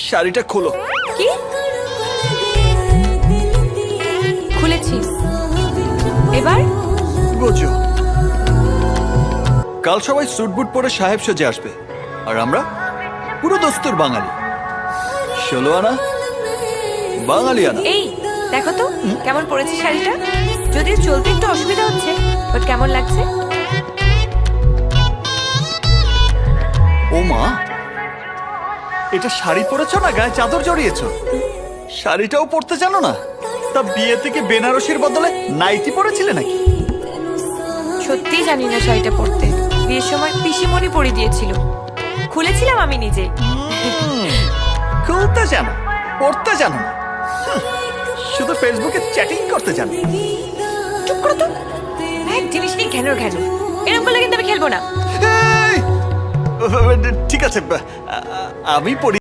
শাড়িটা খোলো। কি খুলেছিস? এবার বোঝো, কাল সবাই স্যুট বুট পরে সাহেব সেজে আসবে, আর আমরা পুরো দস্তুর বাঙালি, 16 আনা বাঙালি আনা। এই দেখো তো কেমন পড়েছে শাড়িটা। যদিও চলতে একটু অসুবিধা হচ্ছে, বাট কেমন লাগছে? ও মা, এটা শাড়ি পরেছো না গায়ে চাদর জড়িয়েছো? শাড়িটাও পরতে জানো না? তা বিয়ে থেকে বেনারসির বদলে নাইটি পরেছিলে নাকি? সত্যিই জানি না শাড়িটা পরতে। বিয়ের সময় পিসিমণি পরে দিয়েছিল, খুলেছিলাম আমি নিজে। খুলতে জানো, পড়তে জানো না, শুধু ফেসবুকে চ্যাটিং করতে জানো। চুপ করো তো, এক জিনিস নিয়ে ঘ্যানোর ঘ্যানো। এরকম করলে কিন্তু আমি খেলবো না। এই! ঠিক আছে, আমি পড়ি।